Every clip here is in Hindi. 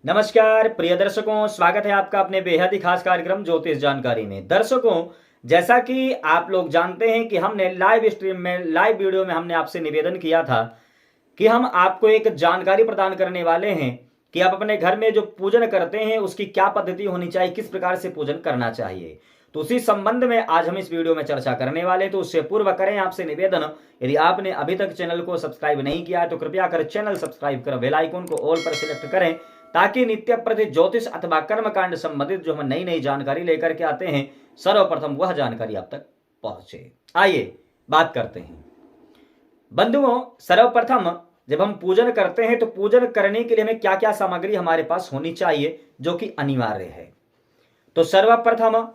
नमस्कार प्रिय दर्शकों, स्वागत है आपका अपने बेहद ही खास कार्यक्रम ज्योतिष जानकारी में। दर्शकों, जैसा कि आप लोग जानते हैं कि हमने लाइव स्ट्रीम में, लाइव वीडियो में हमने आपसे निवेदन किया था कि हम आपको एक जानकारी प्रदान करने वाले हैं कि आप अपने घर में जो पूजन करते हैं उसकी क्या पद्धति होनी चाहिए, किस प्रकार से पूजन करना चाहिए। तो उसी संबंध में आज हम इस वीडियो में चर्चा करने वाले हैं। तो उससे पूर्व करें आपसे निवेदन, यदि आपने अभी तक चैनल को सब्सक्राइब नहीं किया है तो कृपया कर चैनल सब्सक्राइब कर बेल आइकन को ऑल पर सिलेक्ट करें, ताकि नित्य प्रति ज्योतिष अथवा कर्मकांड संबंधित जो हम नई नई जानकारी लेकर के आते हैं, सर्वप्रथम वह जानकारी आप तक पहुंचे। आइए बात करते हैं बंधुओं। सर्वप्रथम जब हम पूजन करते हैं तो पूजन करने के लिए हमें क्या क्या सामग्री हमारे पास होनी चाहिए, जो कि अनिवार्य है। तो सर्वप्रथम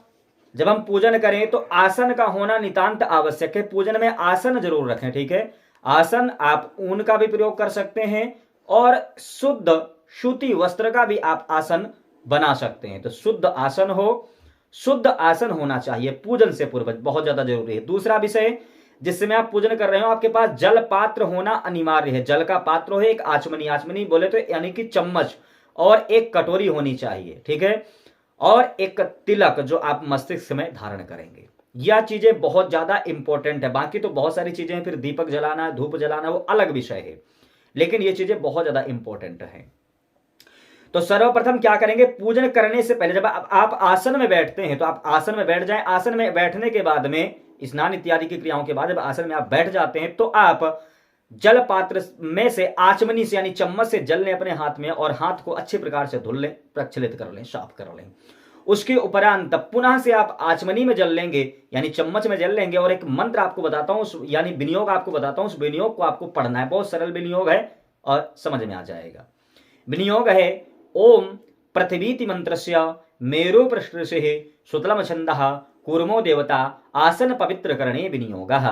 जब हम पूजन करें तो आसन का होना नितांत आवश्यक है। पूजन में आसन जरूर रखें, ठीक है। आसन आप ऊन का भी प्रयोग कर सकते हैं और शुद्ध सूती वस्त्र का भी आप आसन बना सकते हैं। तो शुद्ध आसन हो, शुद्ध आसन होना चाहिए पूजन से पूर्व, बहुत ज्यादा जरूरी है। दूसरा विषय, जिस समय आप पूजन कर रहे हो आपके पास जल पात्र होना अनिवार्य है। जल का पात्र हो, एक आचमनी, आचमनी बोले तो यानी कि चम्मच, और एक कटोरी होनी चाहिए, ठीक है। और एक तिलक जो आप मस्तिष्क में धारण करेंगे। यह चीजें बहुत ज्यादा इंपॉर्टेंट है। बाकी तो बहुत सारी चीजें हैं, फिर दीपक जलाना, धूप जलाना, वो अलग विषय है, लेकिन ये चीजें बहुत ज्यादा इंपॉर्टेंट है। तो सर्वप्रथम क्या करेंगे, पूजन करने से पहले जब आप आसन में बैठते हैं तो आप आसन में बैठ जाएं। आसन में बैठने के बाद में स्नान इत्यादि की क्रियाओं के बाद जब आसन में आप बैठ जाते हैं तो आप जल पात्र में से आचमनी से यानी चम्मच से जल लें अपने हाथ में, और हाथ को अच्छे प्रकार से धुल लें, प्रक्षालित कर लें, साफ कर लें। उसके उपरांत पुनः से आप आचमनी में जल लेंगे यानी चम्मच में जल लेंगे, और एक मंत्र आपको बताता हूं, यानी विनियोग आपको बताता हूं। उस विनियोग को आपको पढ़ना है, बहुत सरल विनियोग है और समझ में आ जाएगा। विनियोग है ओम पृथ्वीति मंत्रस्य मेरु पृष्ठसे सुतलम छंदः कूर्मो देवता आसन पवित्र करणे विनियोगः।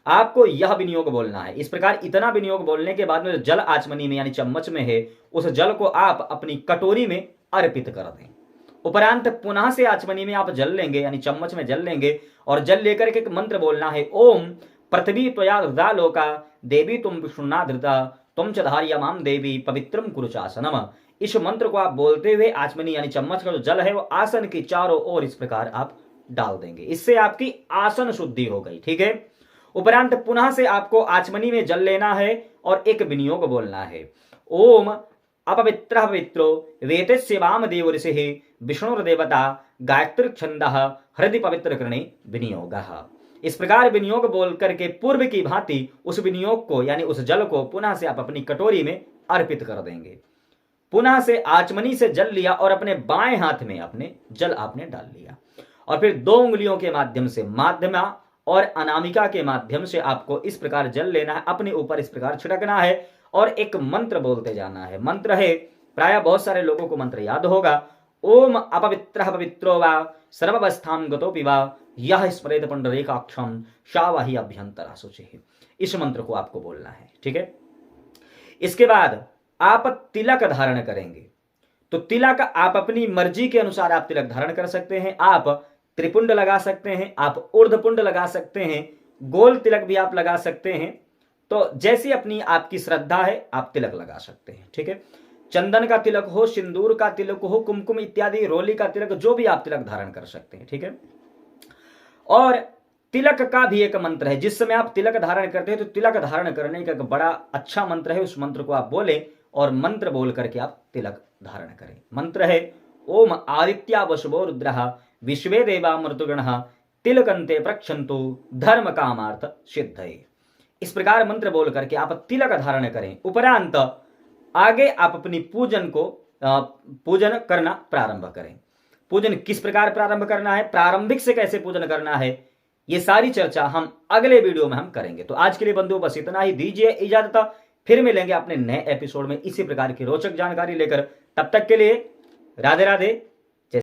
आपको यह विनियोग बोलना है। इस प्रकार इतना विनियोग बोलने के बाद में जल आचमनी में यानी चम्मच में है, उस जल को आप अपनी कटोरी में अर्पित कर दें। उपरांत पुनः से आचमनी में आप जल लेंगे यानी चम्मच में जल लेंगे, और जल लेकर के एक मंत्र बोलना है ओम पृथ्वी त्वया धृता लोका देवी तुम विष्णुना धृता तुम च धार्यमाम देवी पवित्रम कुरुचासनम। इस मंत्र को आप बोलते हुए आचमनी यानी चम्मच का जो जल है वो आसन की चारों ओर इस प्रकार आप डाल देंगे। इससे आपकी आसन शुद्धि हो गई, ठीक है। उपरांत पुनः से आपको आचमनी में जल लेना है और एक विनियोग बोलना है ओम अपवित्र पवित्रो वेतस्य वामदेव ऋषि विष्णुर्देवता गायत्री छंदः हृदय पवित्र करणे विनियोगः। इस प्रकार विनियोग बोल करके पूर्व की भांति उस विनियोग को यानी उस जल को पुनः से आप अपनी कटोरी में अर्पित कर देंगे। पुनः से आचमनी से जल लिया और अपने बाएं हाथ में अपने जल आपने डाल लिया, और फिर 2 उंगलियों के माध्यम से, माध्यमा और अनामिका के माध्यम से आपको इस प्रकार जल लेना है, अपने ऊपर इस प्रकार छिड़कना है और एक मंत्र बोलते जाना है। मंत्र है, प्राय बहुत सारे लोगों को मंत्र याद होगा, ओम अपवित्र पवित्रो वा सर्वावस्थां गतोपि वा यह स्मरेत पुंडरीकाक्षं शावाहि अभ्यंतरा शुचिः। इस मंत्र को आपको बोलना है, ठीक है। इसके बाद आप तिलक धारण करेंगे। तो तिलक आप अपनी मर्जी के अनुसार आप तिलक धारण कर सकते हैं। आप त्रिपुंड लगा सकते हैं, आप ऊर्ध्वपुंड लगा सकते हैं, गोल तिलक भी आप लगा सकते हैं। तो जैसी अपनी आपकी श्रद्धा है आप तिलक लगा सकते हैं, ठीक है। चंदन का तिलक हो, सिंदूर का तिलक हो, कुमकुम इत्यादि, रोली का तिलक, जो भी आप तिलक धारण कर सकते हैं, ठीक है। और तिलक का भी एक मंत्र है। जिस समय आप तिलक धारण करते हैं तो तिलक धारण करने का एक बड़ा अच्छा मंत्र है, उस मंत्र को आप बोले और मंत्र बोल करके आप तिलक धारण करें। मंत्र है ओम आदित्या वशुभो रुद्रः विश्वे देवा मृतुगणः तिलकंते प्रक्षन्तु धर्म कामार्थ सिद्धये। इस प्रकार मंत्र बोल करके आप तिलक धारण करें। उपरांत आगे आप अपनी पूजन करना प्रारंभ करें। पूजन किस प्रकार प्रारंभ करना है, प्रारंभिक से कैसे पूजन करना है, ये सारी चर्चा हम अगले वीडियो में हम करेंगे। तो आज के लिए बंधुओं बस इतना ही, दीजिए इजाजत। फिर मिलेंगे अपने नए एपिसोड में इसी प्रकार की रोचक जानकारी लेकर। तब तक के लिए राधे राधे,